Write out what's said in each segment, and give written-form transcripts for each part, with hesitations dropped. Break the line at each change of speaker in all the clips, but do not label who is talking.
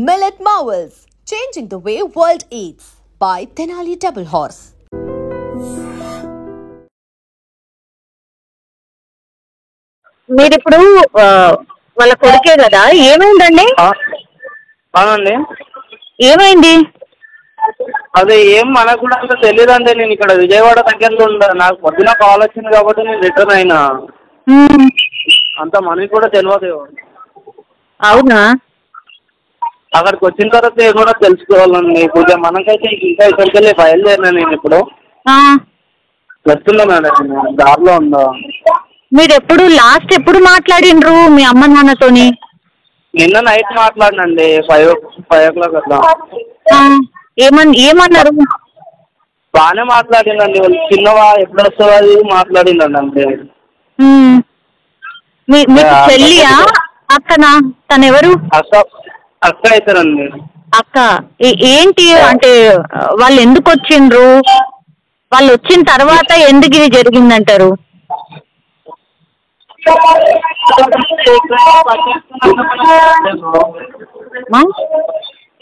Millet Marvels, changing the way world eats by Tenali Double Horse.
మీరిప్పుడు వాళ్ళ కొడుకే కదా, ఏమైందండి?
అవునండి.
ఏమైంది?
అదే ఏం మనకు కూడా అంత తెలియదండి. నేను ఇక్కడ విజయవాడ దగ్గరలో ఉండా. నాకు పొద్దున కాల్ వచ్చింది కాబట్టి నేను రిటర్న్ అయినా. అంత మనకి కూడా తెలియదు.
అవునా?
అక్కడికి వచ్చిన తర్వాత ఏమన్నా తెలుసుకోవాలండి. ఇప్పుడు మనకైతే ఇంకా ఇక్కడికి వెళ్ళి బయలుదేరినా. నేను ఇప్పుడు వస్తున్నా మేడం, దారిలో ఉందా.
మీరు లాస్ట్ ఎప్పుడు మాట్లాడిండ్రు మీ అమ్మ నాన్నతోని?
నిన్న నైట్ మాట్లాడినండి, 5 o'clock అట్లా.
ఏమన్నారు?
బాగానే మాట్లాడిందండి. వాళ్ళు చిన్నవా ఎప్పుడు వస్తుందో అది మాట్లాడిందండి అంతే.
మీకు చెల్లియా అక్కనా? తను ఎవరు?
అక్క అవుతారండి.
అక్క. ఏంటి అంటే వాళ్ళు ఎందుకు వచ్చిండ్రు? వాళ్ళు వచ్చిన తర్వాత ఎందుకు ఇది జరిగిందంటారు?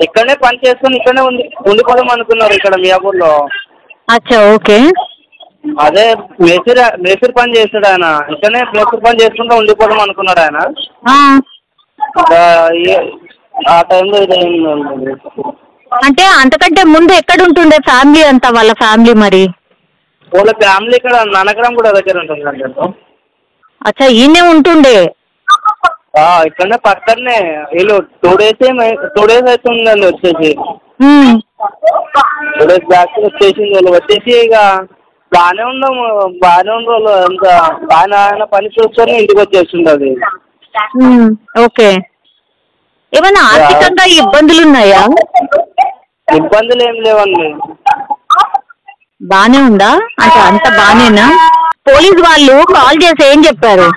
ఇక్కడనే పని చేసుకుని ఇక్కడనే ఉండిపోదాం అనుకున్నారు ఇక్కడ మియాపూర్లో.
అచ్చా, ఓకే.
అదే మేస్త్రి పని చేస్తాడు ఆయన. ఇక్కడనే మేస్త్రి పని చేసుకుంటూ ఉండిపోదాం అనుకున్నాడు ఆయన. ఆ టైంలో ఇదైంది.
అంటే అంతకంటే ముందు ఎక్కడ ఉంటుండే ఫ్యామిలీ అంతా, వాళ్ళ ఫ్యామిలీ? మరి
వాళ్ళ ఫ్యామిలీ ఇక్కడ ననకరం కూడా దగ్గర ఉంటుందండి.
అచ్చా, ఈయనే ఉంటుండే?
ఇక్కడనే పక్కనే. వీళ్ళు 2 days అవుతుందండి వచ్చేసి. 2 days బ్యాక్ వచ్చేసింది. వాళ్ళు వచ్చేసి ఇక బాగానే ఉన్నాము. బాగానే ఉన్న వాళ్ళు అంత ఆయన పని చూసుకొని ఇంటికి వచ్చేస్తుంది అది.
ఓకే. ఏమైనా ఆర్థికంగా ఇబ్బందులు ఉన్నాయా?
ఇబ్బందులు ఏం లేవండి.
బానే ఉందా? అంటే అంత బానేనా? పోలీస్ వాళ్ళు కాల్ చేసి ఏం చెప్పారు?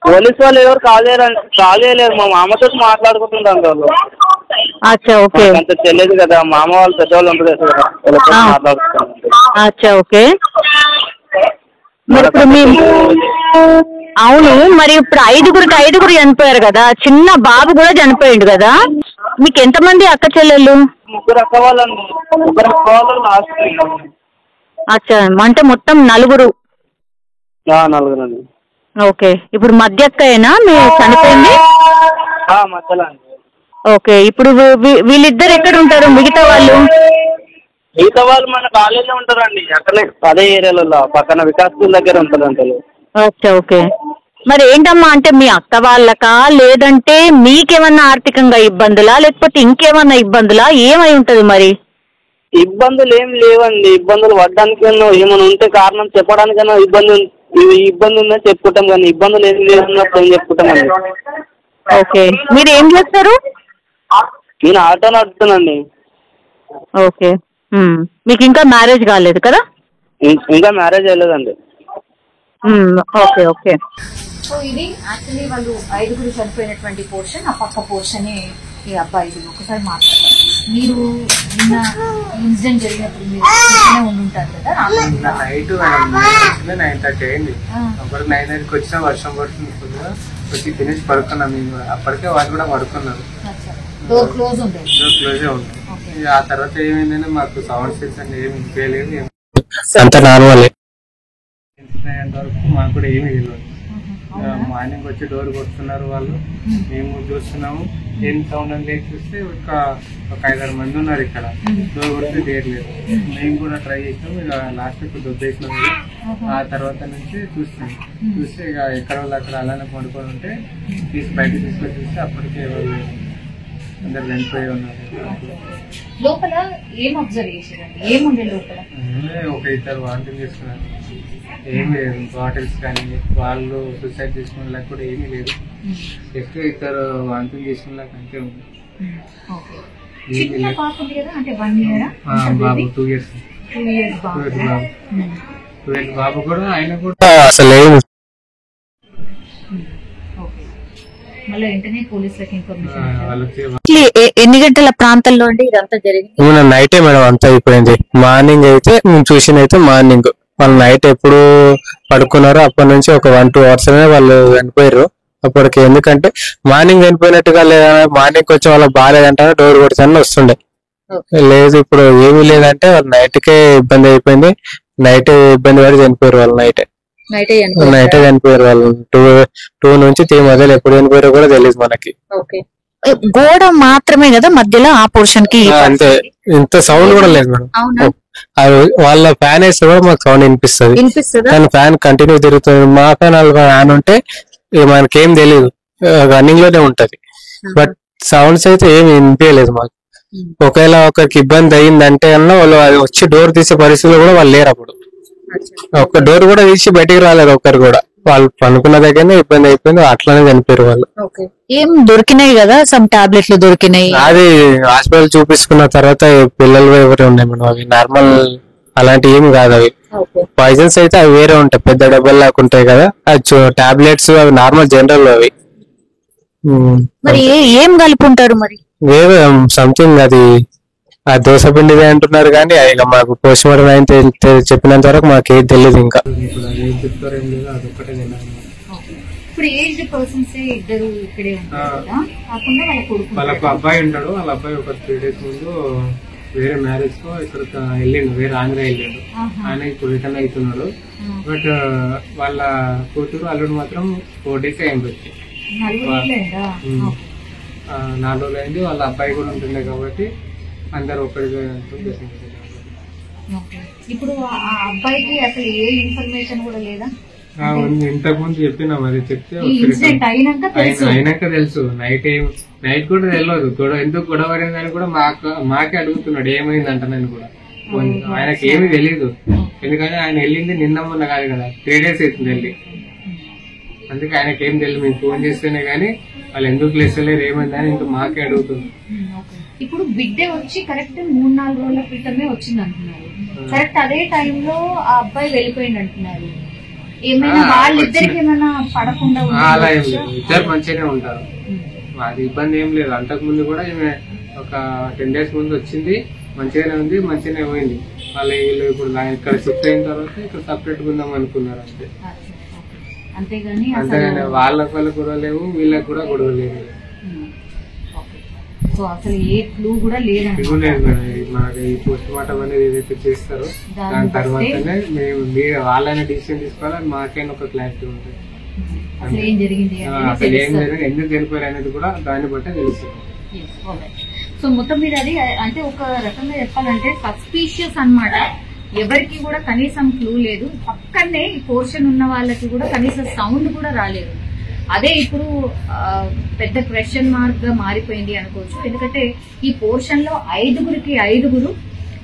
పోలీస్ వాళ్ళు ఎవరు కాల్ చేయలేరు. మా మామతో మాట్లాడుకుంటుంటారు వాళ్ళు.
అచ్చా, ఓకే.
అంత తెలియదు కదా, మామ వాళ్ళు పెద్దవాళ్ళు ఉంటారు కదా, వాళ్ళతో మాట్లాడుకుంటారు.
అచ్చా, ఓకే. మరి ఇప్పుడు అవును, మరి ఇప్పుడు 5 చనిపోయారు కదా, చిన్న బాబు కూడా చనిపోయిండు కదా. మీకు ఎంతమంది అక్క చెల్లెళ్ళు?
3 అక్క వాళ్ళండి. 3 అక్క వాళ్ళు లాస్ట్.
అచ్చా, అంటే మొత్తం 4.
4 అండి.
ఓకే. ఇప్పుడు మధ్య అక్కయేనా మీ చనిపోయింది?
మధ్యలో అండి.
ఓకే. ఇప్పుడు వీళ్ళిద్దరు ఎక్కడ ఉంటారు? మిగతా వాళ్ళు
మన కాలేజీలో ఉంటారండి. అక్కడే అదే ఏరియాలో పక్కన వికాస్ స్కూల్ దగ్గర ఉంటారంట.
అచ్చా, ఓకే. మరి ఏంటమ్మా, అంటే మీ అక్క వాళ్ళకా, లేదంటే మీకేమన్నా ఆర్థికంగా ఇబ్బందులా, లేకపోతే ఇంకేమన్నా ఇబ్బందులా? ఏమై ఉంటుంది మరి?
ఇబ్బందులు ఏం లేవండి. ఇబ్బందులు పడ్డానికన్నా ఏమైనా ఉంటే కారణం చెప్పడానికన్నా ఇబ్బంది ఉందని చెప్పుకుంటాం, కానీ ఇబ్బందులు ఏం లేదన్నప్పుడు ఏం చెప్పుకుంటామండి.
ఓకే. మీరు ఏం చేస్తారు?
నేను ఆటో నడుపుతానండి.
ఓకే. మీకు ఇంకా మ్యారేజ్ కాలేదు కదా?
ఇంకా మ్యారేజ్ అయ్యలేదండి.
Okay, okay.
సో ఇది యాక్చువల్లీ వాళ్ళు 5 చనిపోయినటువంటి పోర్షన్, ఆ పక్క పోర్షనే ఈ అబ్బాయి. ఒకసారి మాట్లాడతారు. మీరు నిన్న ఇన్సిడెంట్ జరిగినప్పుడు మీరు ఉండుంటారు కదా?
నైట్ 9:30 అయింది. అప్పుడు 9:30కి వచ్చిన వర్షం పడుతుంది. వచ్చి తినేసి పడుకున్నాం మేము కూడా. అప్పటికే వాళ్ళు కూడా పడుకున్నారు.
డోర్ క్లోజే ఉంటుంది.
ఆ తర్వాత ఏమైందంటే మాకు సౌండ్ సిగ్నల్స్ అంటే ఏమి వినిపించలేదు. అంత నార్మల్. వరకు మాకు కూడా ఏమీ తెలియదు. మార్నింగ్ వచ్చి డోర్ కొడుతున్నారు వాళ్ళు, మేము చూస్తున్నాము. ఏం సౌండ్ అని లేచి చూస్తే ఒక 5-6 మంది ఉన్నారు ఇక్కడ. డోర్ కొడితే తీయట్లేదు. మేము కూడా ట్రై చేసినాం. ఇక లాస్ట్ దొబ్బేసినాం. ఆ తర్వాత నుంచి చూస్తే ఇక ఎక్కడ వాళ్ళు అక్కడ అలానే పడుకొని ఉంటే బయటకు తీసుకొని చూస్తే అప్పటికే వాళ్ళు అందరు చనిపోయి ఉన్నారు.
లోపల ఏం అబ్జర్వ్ చేశారండి? ఏముండే లోపల?
ఒక 2 వాంటింగ్ చేసుకున్నారు. ఏమి లేదు. బాటిల్స్ కానీ వాళ్ళు సూసైడ్ చేసుకునేలా కూడా ఏమీ లేదు. జస్ట్ 2 వాంటింగ్ చేసుకునేలాగా అంతే ఉంది. బాబు 2 years బాబు కూడా, ఆయన కూడా అసలు
ఎన్ని గంటల ప్రాంతంలో అండి ఇదంతా జరిగింది?
నైటే మేడం అంతా అయిపోయింది. మార్నింగ్ అయితే మేము చూసినైతే మార్నింగ్. వాళ్ళు నైట్ ఎప్పుడు పడుకున్నారో అప్పటి నుంచి ఒక 1-2 hours వాళ్ళు చనిపోయారు. అప్పటికి. ఎందుకంటే మార్నింగ్ చనిపోయినట్టుగా లేదా మార్నింగ్ వచ్చి వాళ్ళకి బాగాలేదంటే డోర్ కొడుతాను వస్తుండే. లేదు ఇప్పుడు ఏమీ లేదంటే వాళ్ళు నైట్కే ఇబ్బంది అయిపోయింది. నైట్ ఇబ్బంది పడి చనిపోయారు వాళ్ళు. నైటే చనిపోయారు వాళ్ళు. 2 నుంచి 3 మధ్యలో ఎప్పుడు చనిపోయారో కూడా తెలియదు మనకి.
గోడ మాత్రమే కదా మధ్యలో ఆ పోర్షన్ కి?
అంతే, ఇంత సౌండ్ కూడా లేదు మేడం. వాళ్ళ ఫ్యాన్ వేస్తే కూడా మాకు సౌండ్ వినిపిస్తుంది. కానీ ఫ్యాన్ కంటిన్యూ తిరుగుతుంది. మా ఫ్యాన్ వాళ్ళ ఫ్యాన్ ఉంటే మనకేం తెలియదు, రన్నింగ్ లోనే ఉంటది. బట్ సౌండ్స్ అయితే ఏమి వినిపించలేదు మాకు. ఒకవేళ ఒకరికి ఇబ్బంది అయిందంటే అన్న వాళ్ళు వచ్చి డోర్ తీసే పరిస్థితుల్లో కూడా వాళ్ళు లేరు. అప్పుడు ఒక్క డోర్ కూడా తీసి బయటికి రాలేదు ఒక్కరు కూడా. వాళ్ళు పనుకున్న దగ్గరనే ఇబ్బంది అయిపోయింది, అట్లానే చనిపోయారు వాళ్ళు.
ఏం దొరికినాయి కదా, సమ్ టాబ్లెట్లు దొరికినాయి.
అది హాస్పిటల్ చూపించుకున్న తర్వాత పిల్లలు ఎవరే ఉన్నాయి మేడం. అవి నార్మల్ అలాంటి ఏమి కాదు. అవి పాయిజన్స్ అయితే అవి వేరే ఉంటాయి, పెద్ద డబ్బల్ లాగా ఉంటాయి కదా. అది టాబ్లెట్స్ అవి నార్మల్ జనరల్ అవి.
మరి ఏం కలుపుంటారు మరి?
వేరే సంథింగ్ అది ఆ దోశ పిండిదే అంటున్నారు. కానీ ఇక మాకు పోస్ట్ మార్టం అయితే చెప్పినంత వరకు మాకేం తెలియదు. ఇంకా వాళ్ళకు అబ్బాయి ఉంటాడు. వాళ్ళ అబ్బాయి ఒక 3 days ముందు వేరే మ్యారేజ్ కు ఇక్కడ వెళ్ళిండు, వేరే ఆంధ్ర వెళ్ళిండు. ఆయన ఇప్పుడు రిటర్న్ అవుతున్నాడు. బట్ వాళ్ళ కూతురు అల్లుడు మాత్రం 4 days అయింది. 4 రోజులు అయింది. వాళ్ళ అబ్బాయి కూడా ఉంటుండే కాబట్టి అందరు ఒకటిగా.
ఇప్పుడు ఆ అబ్బాయికి అసలు ఏ ఇన్ఫర్మేషన్ కూడా లేదా?
ఇంతకు ముందు చెప్పినా, మరి చెప్తే అయినాక తెలుసు. నైట్ కూడా తెలియదు. ఎందుకు గొడవ అని కూడా మాకే అడుగుతున్నాడు ఏమైందంట. నేను కూడా ఆయనకి ఏమీ తెలియదు. ఎందుకని ఆయన వెళ్ళింది నిన్న మొన్న కాదు కదా, 3 days అవుతుంది వెళ్ళి. అందుకే ఆయనకి ఏం తెలియదు. మేము ఫోన్ చేస్తేనే గానీ వాళ్ళు ఎందుకు లేస్తలేరు ఏమైందని ఇంకా మాకే అడుగుతుంది.
ఇప్పుడు బిడ్డ వచ్చి కరెక్ట్ 3-4 రోజుల క్రితమే వచ్చింది అంటున్నారు. కరెక్ట్ అదే టైంలో ఆ అబ్బాయి వెళ్ళిపోయింది అంటున్నారు. ఏమైనా వాళ్ళిద్దరికి ఏమైనా పడకుండా?
అలా ఏం లేదు, ఇద్దరు మంచిగానే ఉంటారు. అది ఇబ్బంది ఏం లేదు. అంతకు ముందు కూడా ఒక 10 days ముందు వచ్చింది, మంచిగానే ఉంది, మంచిగానే పోయింది. వీళ్ళు ఇప్పుడు ఇక్కడ షిఫ్ట్ అయిన తర్వాత ఇక్కడ సపరేట్ ఉందాం అనుకున్నారు అంతే.
అంతేగాని
వాళ్ళకి గొడవ లేవు, వీళ్ళకి కూడా గొడవ లేదు.
సో అసలు ఏ క్లూ కూడా లేదు
మనకి ఈ పోస్ట్ మార్టం అనేది ఏదైతే చేస్తారో దాని తర్వాతనే మేము వాళ్ళైనా డిసిషన్ తీసుకోవాలి, మాకైనా ఒక క్లారిటీ ఉంటుంది.
అసలు ఏం జరిగింది,
ఎందుకు చనిపోయారు అనేది కూడా దాన్ని బట్టే తెలుస్తుంది.
సో మొత్తం మీద అది అంటే ఒక రకంగా చెప్పాలంటే సస్పీషియస్ అన్నమాట. ఎవరికి కూడా కనీసం క్లూ లేదు. పక్కనే ఈ పోర్షన్ ఉన్న వాళ్ళకి కూడా కనీసం సౌండ్ కూడా రాలేదు. అదే ఇప్పుడు పెద్ద క్వశ్చన్ మార్క్ గా మారిపోయింది అనుకోవచ్చు. ఎందుకంటే ఈ పోర్షన్ లో 5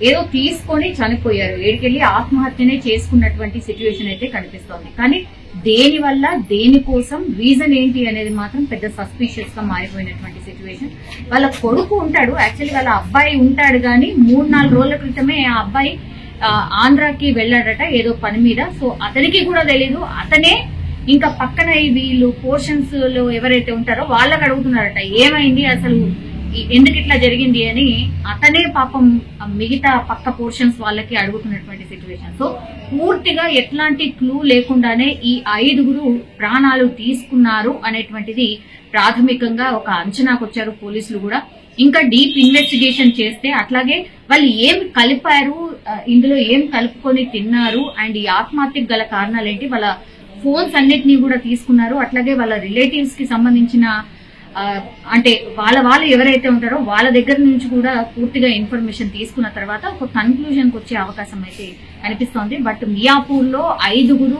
ఏదో తీసుకొని చనిపోయారు, ఏడికెళ్లి ఆత్మహత్యనే చేసుకున్నటువంటి సిచ్యువేషన్ అయితే కనిపిస్తోంది. కానీ దేని వల్ల, దేనికోసం, రీజన్ ఏంటి అనేది మాత్రం పెద్ద సస్పీషియస్ గా మారిపోయినటువంటి సిచ్యువేషన్. వాళ్ళ కొడుకు ఉంటాడు, యాక్చువల్లీ వాళ్ళ అబ్బాయి ఉంటాడు. కానీ 3-4 రోజుల క్రితమే ఆ అబ్బాయి ఆంధ్రాకి వెళ్ళాడట ఏదో పని మీద. సో అతనికి కూడా తెలీదు. అతనే ఇంకా పక్కన వీళ్ళు పోర్షన్స్ లో ఎవరైతే ఉంటారో వాళ్ళకి అడుగుతున్నారట ఏమైంది అసలు, ఎందుకు ఇట్లా జరిగింది అని. అతనే పాపం మిగతా పక్క పోర్షన్స్ వాళ్ళకి అడుగుతున్నటువంటి సిచ్యువేషన్. సో పూర్తిగా ఎట్లాంటి క్లూ లేకుండానే ఈ 5 ప్రాణాలు తీసుకున్నారు అనేటువంటిది ప్రాథమికంగా ఒక అంచనాకు వచ్చారు పోలీసులు కూడా. ఇంకా డీప్ ఇన్వెస్టిగేషన్ చేస్తే అట్లాగే వాళ్ళు ఏం కలిపారు, ఇందులో ఏం కలుపుకొని తిన్నారు, అండ్ ఈ ఆత్మహత్యకు గల కారణాలు ఏంటి, వాళ్ళ ఫోన్స్ అన్నిటినీ కూడా తీసుకున్నారు. అట్లాగే వాళ్ళ రిలేటివ్స్ కి సంబంధించిన అంటే వాళ్ళు ఎవరైతే ఉంటారో వాళ్ళ దగ్గర నుంచి కూడా పూర్తిగా ఇన్ఫర్మేషన్ తీసుకున్న తర్వాత ఒక కన్క్లూజన్ కి వచ్చే అవకాశం అయితే కనిపిస్తోంది. బట్ మియాపూర్ లో 5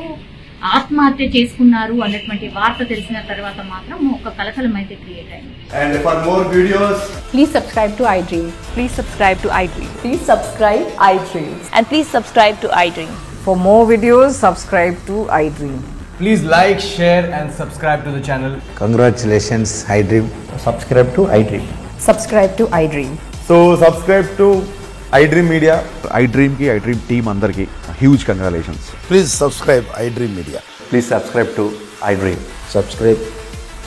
ఆత్మహత్య చేసుకున్నారు అన్నటువంటి వార్త తెలిసిన తర్వాత మాత్రం ఒక కలకలం అయితే క్రియేట్ అయింది.
And for more videos,
Please subscribe to iDream.
Please subscribe to iDream.
Please subscribe iDream.
And please subscribe to iDream.
For more videos, subscribe to iDream.
please like, share and subscribe to the channel.
Congratulations, iDream. Subscribe to iDream.
Subscribe to iDream.
So subscribe to iDream Media.
iDream ki iDream team andarki huge congratulations.
Please subscribe iDream Media.
Please subscribe to iDream.
Subscribe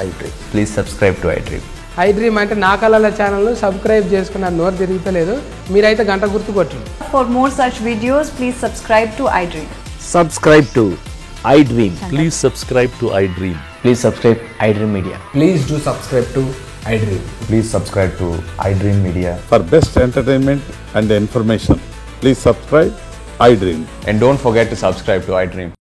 iDream.
Please subscribe to iDream.
iDream అంటే నా కళల channel subscribe చేసుకున్న నోరు తిరుగుతలేదు, మీరైతే గంట గుర్తు కొట్టండి.
For more such videos, please subscribe to iDream.
Subscribe to iDream.
Please subscribe to iDream.
Please subscribe iDream Media.
Please do subscribe to iDream.
Please subscribe to iDream Media.
For best entertainment and information, please subscribe iDream.
And don't forget to subscribe to iDream.